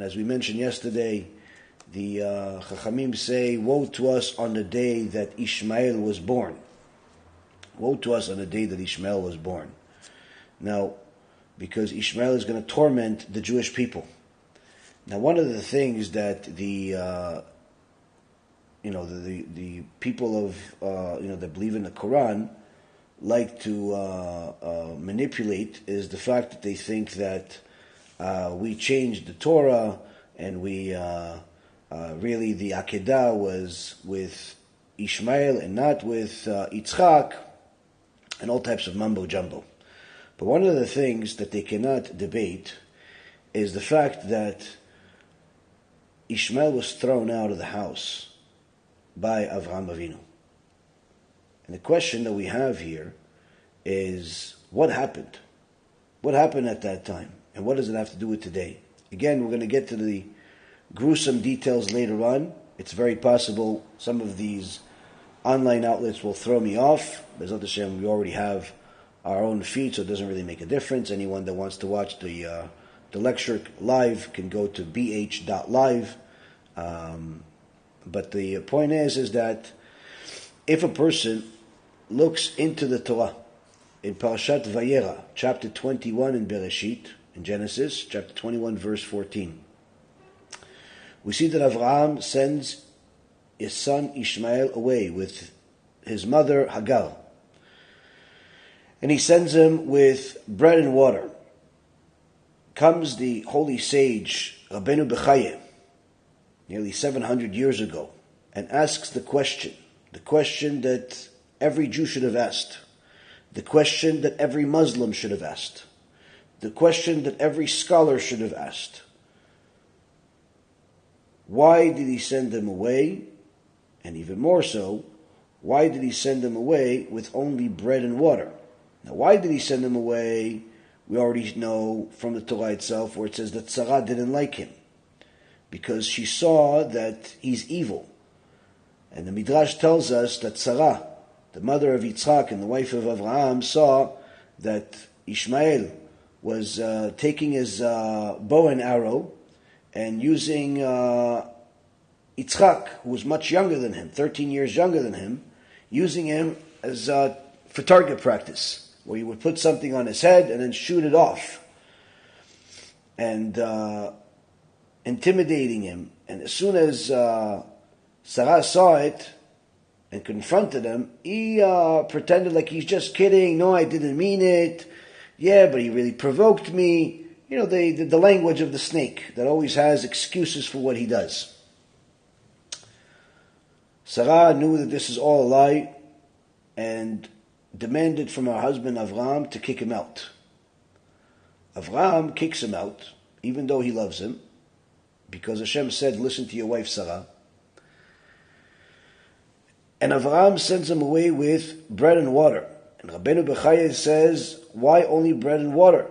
And as we mentioned yesterday, the Chachamim say, woe to us on the day that Ishmael was born. Woe to us on the day that Ishmael was born. Now, because Ishmael is going to torment the Jewish people. Now, one of the things that the people of that believe in the Koran like to manipulate is the fact that they think that we changed the Torah and we really the Akedah was with Ishmael and not with Yitzchak, and all types of mumbo jumbo. But one of the things that they cannot debate is the fact that Ishmael was thrown out of the house by Avraham Avinu. And the question that we have here is, what happened? What happened at that time? And what does it have to do with today? Again, we're going to get to the gruesome details later on. It's very possible some of these online outlets will throw me off. B'ezrat Hashem, we already have our own feed, so it doesn't really make a difference. Anyone that wants to watch the lecture live can go to bh.live. But the point is that if a person looks into the Torah in Parashat Vayera, chapter 21 in Bereshit, in Genesis, chapter 21, verse 14, we see that Avraham sends his son Ishmael away with his mother Hagar. And he sends him with bread and water. Comes the holy sage Rabbeinu Bachaye, nearly 700 years ago, and asks the question that every Jew should have asked, the question that every Muslim should have asked, the question that every scholar should have asked. Why did he send them away? And even more so, why did he send them away with only bread and water? Now, why did he send them away? We already know from the Torah itself where it says that Sarah didn't like him because she saw that he's evil. And the Midrash tells us that Sarah, the mother of Yitzchak and the wife of Avraham, saw that Ishmael was taking his bow and arrow and using Yitzchak, who was much younger than him, 13 years younger than him, using him as for target practice, where you would put something on his head and then shoot it off, and intimidating him. And as soon as Sarah saw it and confronted him, he pretended like he's just kidding. No, I didn't mean it. Yeah, but he really provoked me. You know, the language of the snake that always has excuses for what he does. Sarah knew that this is all a lie and demanded from her husband Avraham to kick him out. Avraham kicks him out, even though he loves him, because Hashem said, listen to your wife Sarah. And Avraham sends him away with bread and water. And Rabbeinu Bachaye says, why only bread and water?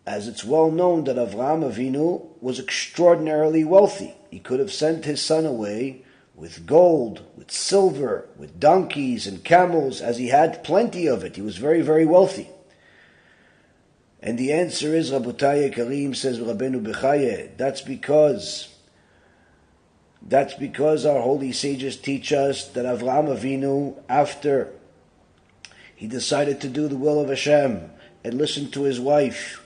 As it's well known that Avraham Avinu was extraordinarily wealthy. He could have sent his son away with gold, with silver, with donkeys and camels, as he had plenty of it. He was very, very wealthy. And the answer is, Rabotai Karim, says Rabbeinu Bachaye, that's because our holy sages teach us that Avraham Avinu, after he decided to do the will of Hashem and listen to his wife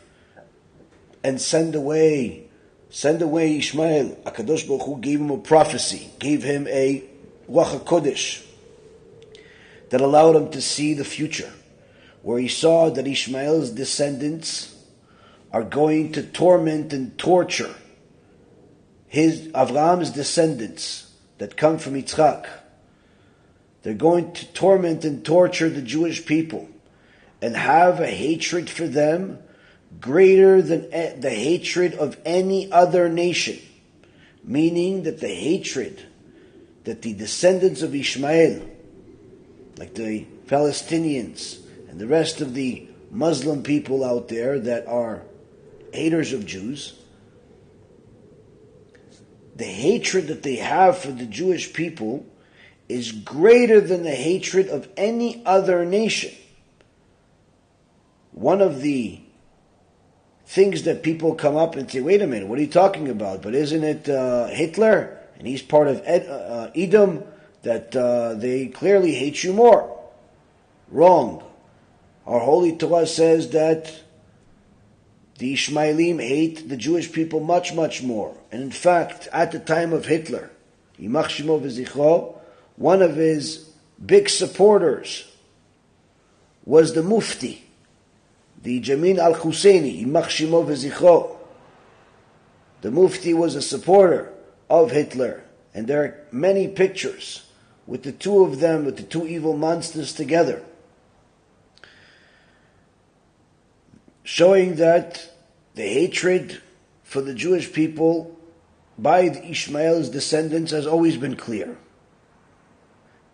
and send away Ishmael, HaKadosh Baruch Hu gave him a prophecy, gave him a Ruach HaKodesh that allowed him to see the future, where he saw that Ishmael's descendants are going to torment and torture Avraham's descendants that come from Yitzchak. They're going to torment and torture the Jewish people and have a hatred for them greater than the hatred of any other nation. Meaning that the hatred that the descendants of Ishmael, like the Palestinians and the rest of the Muslim people out there that are haters of Jews, the hatred that they have for the Jewish people is greater than the hatred of any other nation. One of the things that people come up and say, wait a minute, what are you talking about? But isn't it Hitler? And he's part of Edom, that they clearly hate you more. Wrong. Our Holy Torah says that the Ishmaelim hate the Jewish people much, much more. And in fact, at the time of Hitler, Yimach Shemo v'zichro, one of his big supporters was the Mufti, the al-Husseini, Yimach Shemo v'zichro. The Mufti was a supporter of Hitler, and there are many pictures with the two of them, with the two evil monsters together, showing that the hatred for the Jewish people by the Ishmael's descendants has always been clear,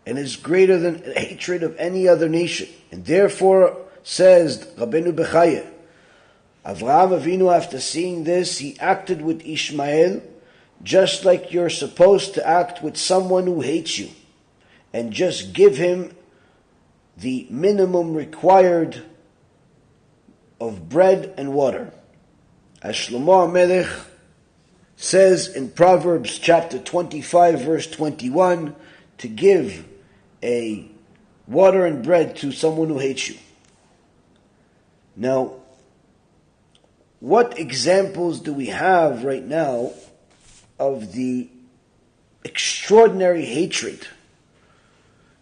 and is greater than hatred of any other nation. And therefore, says Rabbeinu Bachaye, Avraham Avinu, after seeing this, he acted with Ishmael just like you're supposed to act with someone who hates you, and just give him the minimum required of bread and water. As Shlomo HaMelech says in Proverbs chapter 25 verse 21, to give a water and bread to someone who hates you. Now, what examples do we have right now of the extraordinary hatred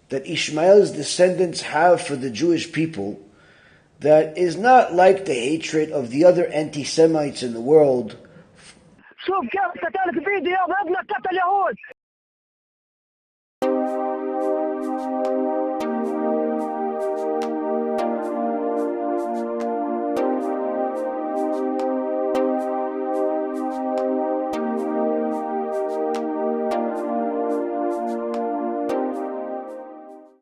that Ishmael's descendants have for the Jewish people, that is not like the hatred of the other anti-Semites in the world?